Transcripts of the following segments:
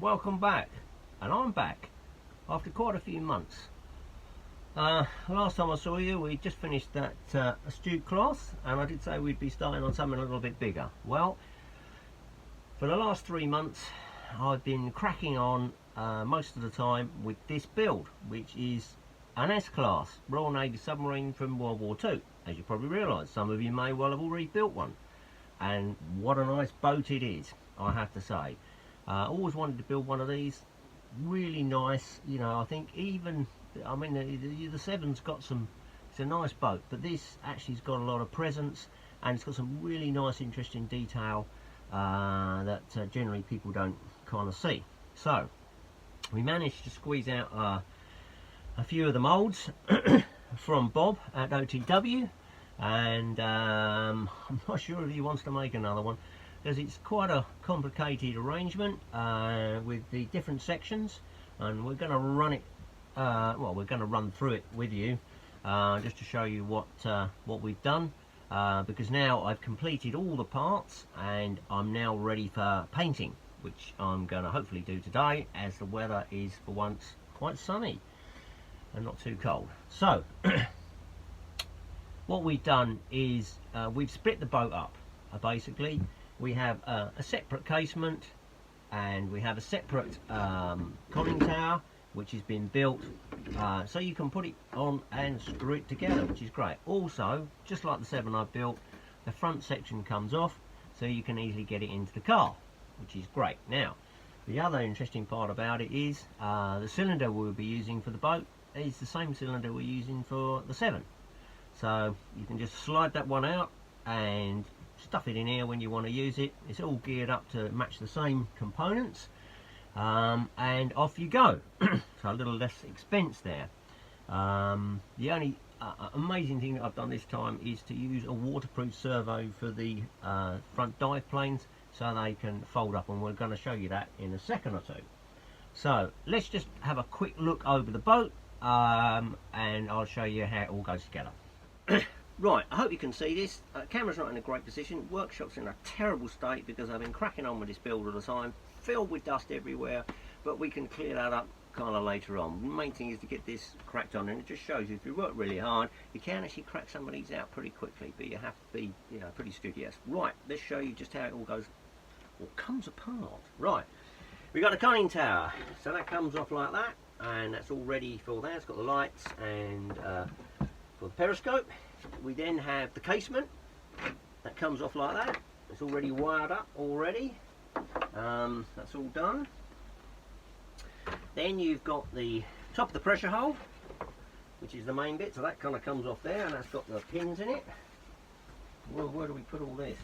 welcome back. And I'm back after quite a few months. Last time I saw you, we just finished that astute class, and I did say we'd be starting on something a little bit bigger. Well, for the last 3 months I've been cracking on most of the time with this build, which is an S Class Royal Navy submarine from World War II. As you probably realise, some of you may well have already built one, and what a nice boat it is, I have to say. Always wanted to build one of these. Really nice, you know. I think even, I mean, the Seven's got some, it's a nice boat, but this actually's got a lot of presence, and it's got some really nice interesting detail that generally people don't kind of see. So we managed to squeeze out a few of the molds from Bob at OTW, and I'm not sure if he wants to make another one, because it's quite a complicated arrangement with the different sections, and we're going to run it, well, we're going to run through it with you just to show you what we've done, because now I've completed all the parts and I'm now ready for painting, which I'm going to hopefully do today, as the weather is for once quite sunny and not too cold. So what we've done is we've split the boat up. Basically we have a separate casement, and we have a separate conning tower which has been built so you can put it on and screw it together, which is great. Also, just like the Seven I built, the front section comes off so you can easily get it into the car, which is great. Now, the other interesting part about it is the cylinder we'll be using for the boat is the same cylinder we're using for the Seven. So you can just slide that one out and stuff it in here when you want to use it. It's all geared up to match the same components, and off you go. So a little less expense there. The only amazing thing that I've done this time is to use a waterproof servo for the front dive planes, so they can fold up, and we're going to show you that in a second or two. So let's just have a quick look over the boat, and I'll show you how it all goes together. Right, I hope you can see this. Camera's not in a great position. Workshop's in a terrible state because I've been cracking on with this build all the time, filled with dust everywhere, but we can clear that up kind of later on. The main thing is to get this cracked on, and it just shows you if you work really hard, you can actually crack some of these out pretty quickly, but you have to be, you know, pretty studious. Right, let's show you just how it all goes, or comes apart. Right, we've got a conning tower, so that comes off like that, and that's all ready for that. It's got the lights and for the periscope. We then have the casement that comes off like that. It's already wired up already. That's all done. Then you've got the top of the pressure hull, which is the main bit, so that kind of comes off there, and that's got the pins in it. Well, where do we put all this?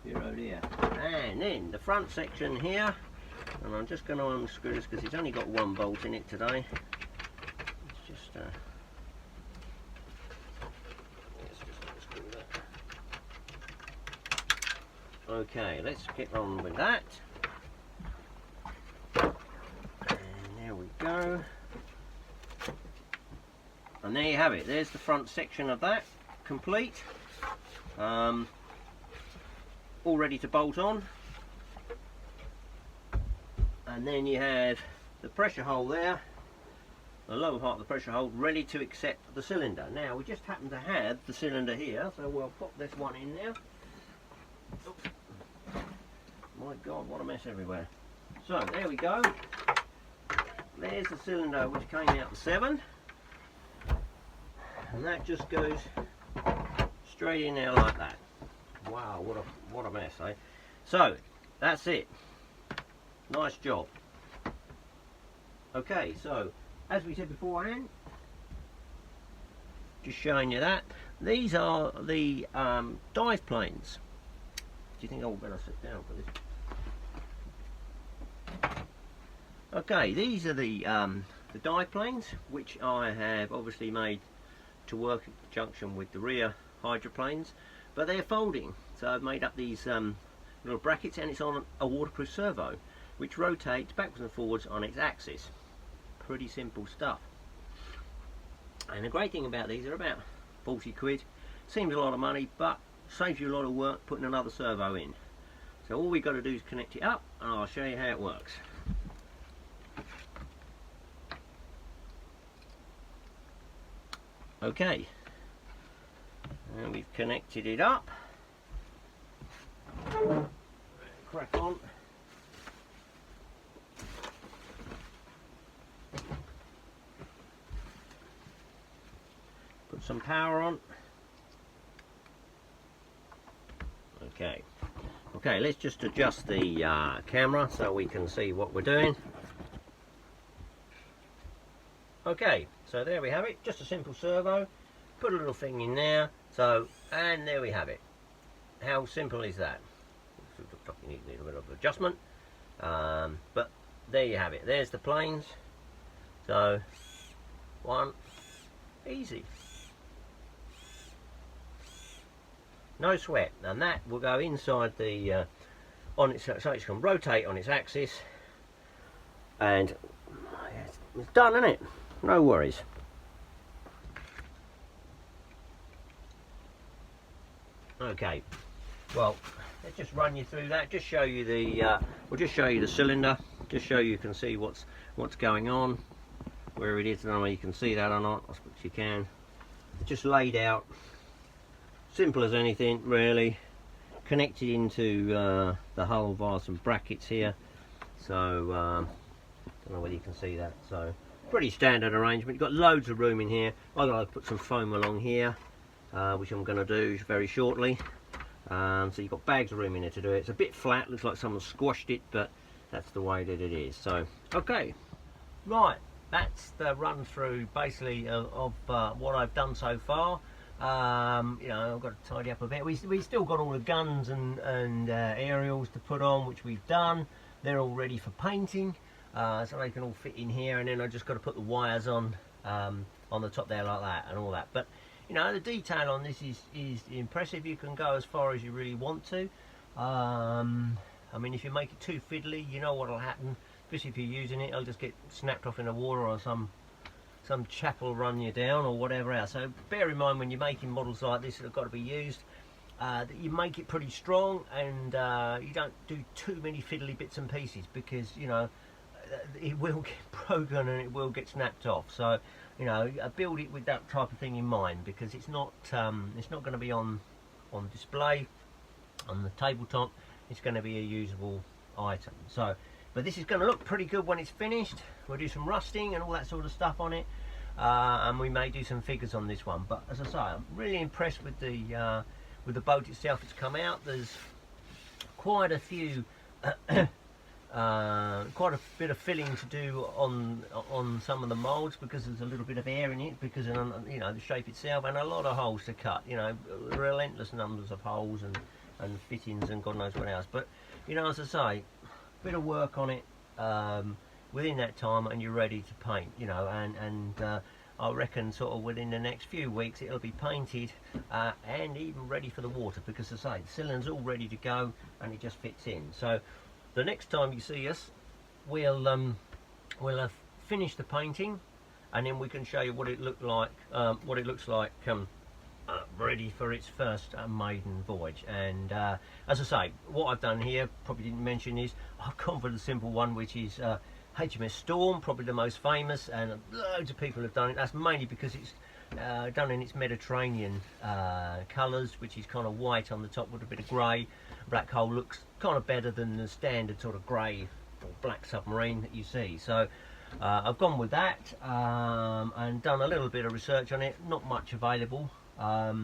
Here, oh dear. And then the front section here, and I'm just going to unscrew this because it's only got one bolt in it today. It's just unscrew that. Okay, let's get on with that. And there we go. And there you have it. There's the front section of that, complete. All ready to bolt on. And then you have the pressure hole there, the lower part of the pressure hole, ready to accept the cylinder. Now we just happen to have the cylinder here, so we'll pop this one in now. Oops. My God, what a mess everywhere. So there we go. There's the cylinder which came out the Seven, and that just goes straight in there like that. Wow, what a mess, eh? So that's it. Nice job. Okay, so as we said beforehand, just showing you that these are the dive planes. Do you think I'll better sit down for this? Okay, these are the dive planes, which I have obviously made to work in conjunction with the rear hydroplanes, but they're folding, so I've made up these little brackets, and it's on a waterproof servo which rotates backwards and forwards on its axis. Pretty simple stuff. And the great thing about these, are about 40 quid. Seems a lot of money, but saves you a lot of work putting another servo in. So all we've got to do is connect it up, and I'll show you how it works. Okay, and we've connected it up. Crack on. Put some power on. Okay. Okay, let's just adjust the camera so we can see what we're doing. Okay, so there we have it, just a simple servo. Put a little thing in there, so, and there we have it. How simple is that? You need a little bit of adjustment, but there you have it. There's the planes. So, one, easy. No sweat, and that will go inside the on its, so it can rotate on its axis, and it's done, isn't it? No worries. Okay, well, let's just run you through that. Just show you the we'll just show you the cylinder, just show you can see what's going on, where it is. I don't know whether you can see that or not. I suppose you can. It's just laid out, simple as anything really, connected into the hull via some brackets here. So don't know whether you can see that. So pretty standard arrangement. You've got loads of room in here. I've got to put some foam along here, which I'm going to do very shortly. So you've got bags of room in here to do it. It's a bit flat, looks like someone squashed it, but that's the way that it is. So okay, right, that's the run through basically of what I've done so far. You know, I've got to tidy up a bit. We still got all the guns and aerials to put on, which we've done. They're all ready for painting, so they can all fit in here, and then I just got to put the wires on the top there like that and all that. But you know, the detail on this is impressive. You can go as far as you really want to. I mean, if you make it too fiddly, you know what'll happen. Especially if you're using it, it'll just get snapped off in the water, or some chap will run you down or whatever else. So bear in mind when you're making models like this that have got to be used, that you make it pretty strong, and you don't do too many fiddly bits and pieces, because you know it will get broken and it will get snapped off. So you know, build it with that type of thing in mind, because it's not going to be on display on the tabletop. It's going to be a usable item. So, but this is going to look pretty good when it's finished. We'll do some rusting and all that sort of stuff on it, and we may do some figures on this one. But as I say, I'm really impressed with the boat itself. It's come out. There's quite a few, quite a bit of filling to do on some of the moulds, because there's a little bit of air in it, because of, you know, the shape itself, and a lot of holes to cut. You know, relentless numbers of holes and fittings and God knows what else. But you know, as I say, bit of work on it within that time, and you're ready to paint. You know, and I reckon sort of within the next few weeks it'll be painted and even ready for the water, because as I say, the cylinder's all ready to go and it just fits in. So the next time you see us, we'll have finished the painting, and then we can show you what it looks like ready for its first maiden voyage. And as I say, what I've done here, probably didn't mention, is I've gone for the simple one, which is HMS Storm, probably the most famous, and loads of people have done it. That's mainly because it's done in its Mediterranean colours, which is kind of white on the top with a bit of grey. Black Hole looks kind of better than the standard sort of grey or black submarine that you see. So I've gone with that and done a little bit of research on it. Not much available. A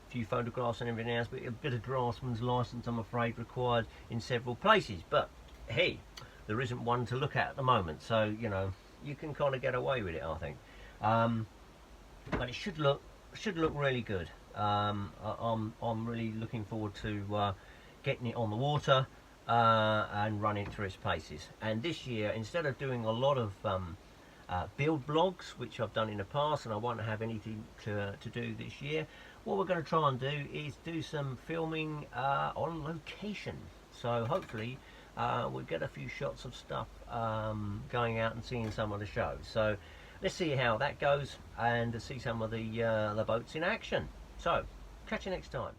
few photographs and everything else, but a bit of draftsman's license, I'm afraid, required in several places. But hey, there isn't one to look at the moment, so you know, you can kind of get away with it, I think. But it should look really good. I'm really looking forward to getting it on the water and running it through its paces. And this year, instead of doing a lot of build blogs, which I've done in the past, and I won't have anything to do this year, what we're going to try and do is do some filming on location. So hopefully we'll get a few shots of stuff going out and seeing some of the shows. So let's see how that goes, and to see some of the boats in action. So catch you next time.